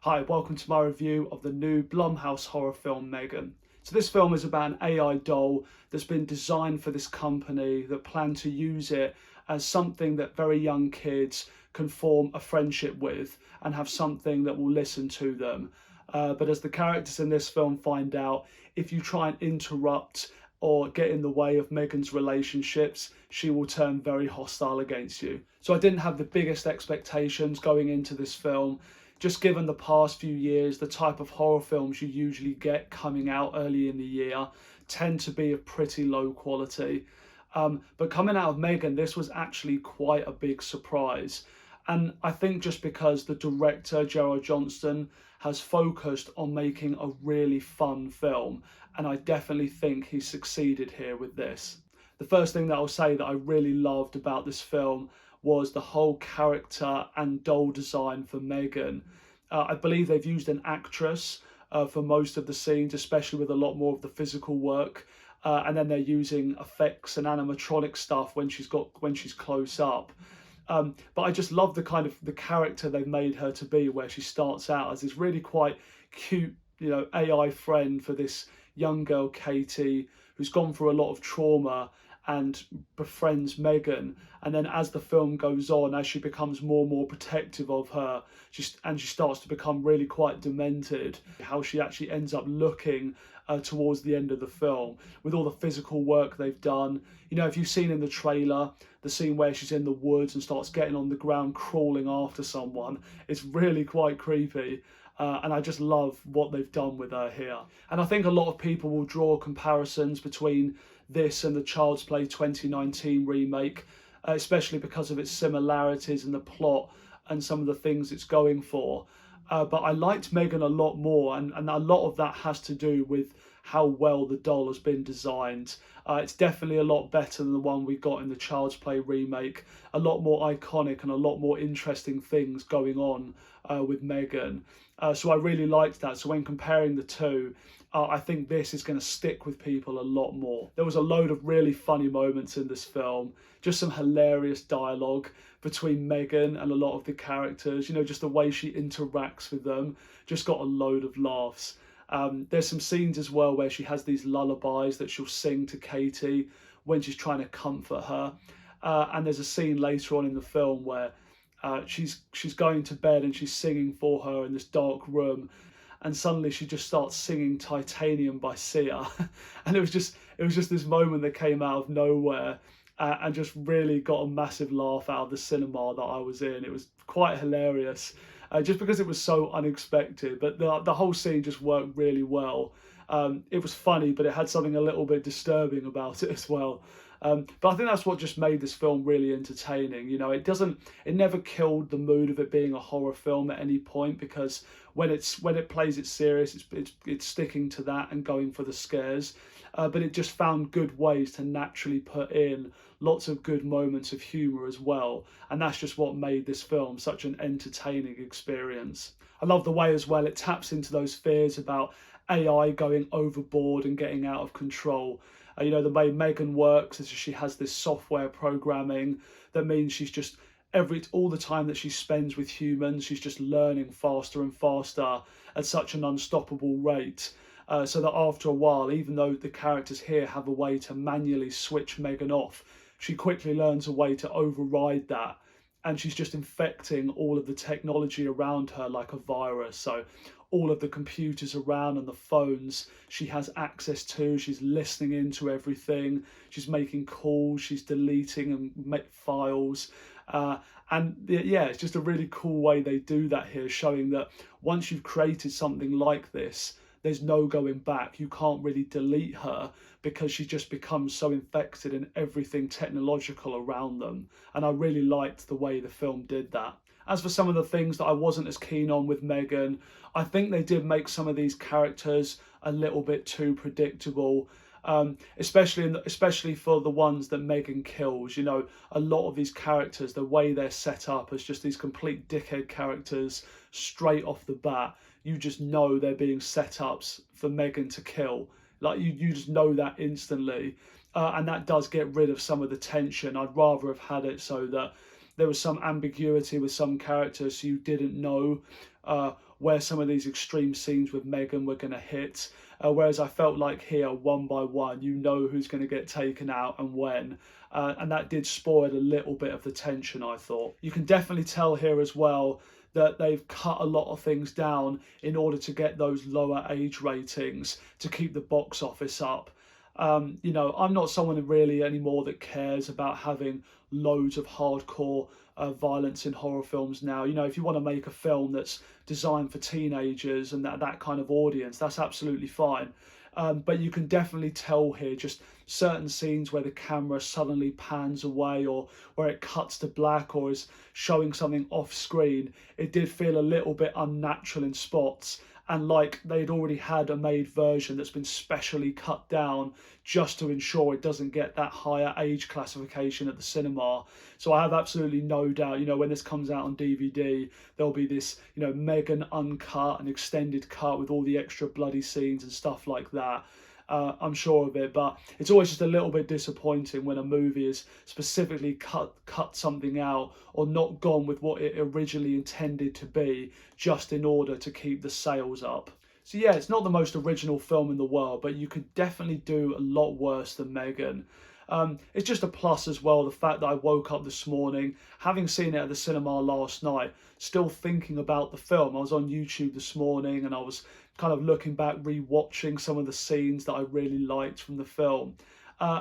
Hi, welcome to my review of the new Blumhouse horror film M3GAN. So this film is about an AI doll that's been designed for this company that plan to use it as something that very young kids can form a friendship with and have something that will listen to them. But as the characters in this film find out, if you try and interrupt or get in the way of M3GAN's relationships, she will turn very hostile against you. So I didn't have the biggest expectations going into this film. Just given the past few years, the type of horror films you usually get coming out early in the year tend to be of pretty low quality. But coming out of M3GAN, this was actually quite a big surprise. And I think just because the director, Gerard Johnston, has focused on making a really fun film, and I definitely think he succeeded here with this. The first thing that I'll say that I really loved about this film was the whole character and doll design for M3GAN. I believe they've used an actress for most of the scenes, especially with a lot more of the physical work. And then they're using effects and animatronic stuff when she's close up. But I just love the kind of the character they've made her to be, where she starts out as this really quite cute, AI friend for this young girl, Katie, who's gone through a lot of trauma and befriends M3GAN. And then as the film goes on, as she becomes more and more protective of her, she starts to become really quite demented, how she actually ends up looking towards the end of the film with all the physical work they've done. If you've seen in the trailer, the scene where she's in the woods and starts getting on the ground, crawling after someone, it's really quite creepy. And I just love what they've done with her here. And I think a lot of people will draw comparisons between this and the Child's Play 2019 remake, especially because of its similarities in the plot and some of the things it's going for. But I liked M3GAN a lot more, and a lot of that has to do with how well the doll has been designed. It's definitely a lot better than the one we got in the Child's Play remake, a lot more iconic and a lot more interesting things going on with M3GAN. So I really liked that. So when comparing the two, I think this is going to stick with people a lot more. There was a load of really funny moments in this film, just some hilarious dialogue between M3GAN and a lot of the characters, just the way she interacts with them, just got a load of laughs. There's some scenes as well where she has these lullabies that she'll sing to Katie when she's trying to comfort her. And there's a scene later on in the film where she's going to bed and she's singing for her in this dark room, and suddenly she just starts singing Titanium by Sia. And it was just this moment that came out of nowhere and just really got a massive laugh out of the cinema that I was in. It was quite hilarious, just because it was so unexpected, but the whole scene just worked really well. It was funny, but it had something a little bit disturbing about it as well. But I think that's what just made this film really entertaining. It never killed the mood of it being a horror film at any point, because when it plays it serious, it's sticking to that and going for the scares. But it just found good ways to naturally put in lots of good moments of humour as well. And that's just what made this film such an entertaining experience. I love the way as well it taps into those fears about AI going overboard and getting out of control. The way M3GAN works is she has this software programming that means she's just all the time that she spends with humans, she's just learning faster and faster at such an unstoppable rate. So that after a while, even though the characters here have a way to manually switch M3GAN off, she quickly learns a way to override that. And she's just infecting all of the technology around her like a virus. So all of the computers around and the phones she has access to, she's listening into everything, she's making calls, she's deleting and files. And yeah, it's just a really cool way they do that here, showing that once you've created something like this, there's no going back. You can't really delete her because she just becomes so infected in everything technological around them. And I really liked the way the film did that. As for some of the things that I wasn't as keen on with M3GAN, I think they did make some of these characters a little bit too predictable. Especially for the ones that M3GAN kills. A lot of these characters, the way they're set up as just these complete dickhead characters straight off the bat, you just know they're being set ups for M3GAN to kill. Like you just know that instantly, and that does get rid of some of the tension. I'd rather have had it so that there was some ambiguity with some characters, so you didn't know where some of these extreme scenes with M3GAN were going to hit. Whereas I felt like here, one by one, you know who's going to get taken out and when. And that did spoil a little bit of the tension, I thought. You can definitely tell here as well that they've cut a lot of things down in order to get those lower age ratings to keep the box office up. You know, I'm not someone really anymore that cares about having loads of hardcore violence in horror films now. You know, if you want to make a film that's designed for teenagers and that kind of audience, that's absolutely fine. But you can definitely tell here just certain scenes where the camera suddenly pans away or where it cuts to black or is showing something off screen. It did feel a little bit unnatural in spots, and like they'd already had a made version that's been specially cut down just to ensure it doesn't get that higher age classification at the cinema. So I have absolutely no doubt, you know, when this comes out on DVD, there'll be this, you know, M3GAN uncut and extended cut with all the extra bloody scenes and stuff like that. I'm sure of it, but it's always just a little bit disappointing when a movie is specifically cut something out or not gone with what it originally intended to be just in order to keep the sales up. So yeah, it's not the most original film in the world, but you could definitely do a lot worse than M3GAN. It's just a plus as well, the fact that I woke up this morning, having seen it at the cinema last night, still thinking about the film. I was on YouTube this morning and I was kind of looking back, re-watching some of the scenes that I really liked from the film.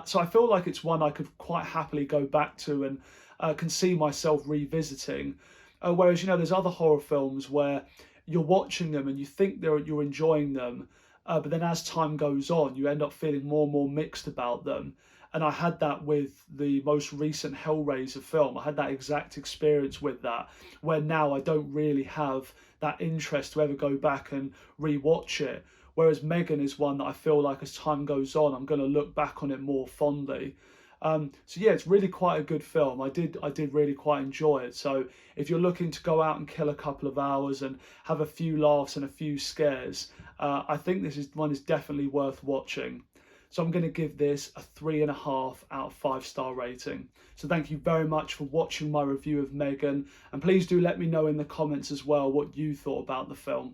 So I feel like it's one I could quite happily go back to and can see myself revisiting. Whereas, you know, there's other horror films where you're watching them and you think you're enjoying them, but then as time goes on, you end up feeling more and more mixed about them. And I had that with the most recent Hellraiser film. I had that exact experience with that, where now I don't really have that interest to ever go back and re-watch it. Whereas M3GAN is one that I feel like as time goes on, I'm going to look back on it more fondly. So yeah, it's really quite a good film. I did really quite enjoy it. So if you're looking to go out and kill a couple of hours and have a few laughs and a few scares, I think this one is definitely worth watching. So I'm going to give this a 3.5 out of 5-star rating. So thank you very much for watching my review of M3GAN, and please do let me know in the comments as well what you thought about the film.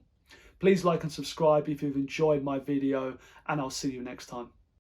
Please like and subscribe if you've enjoyed my video, and I'll see you next time.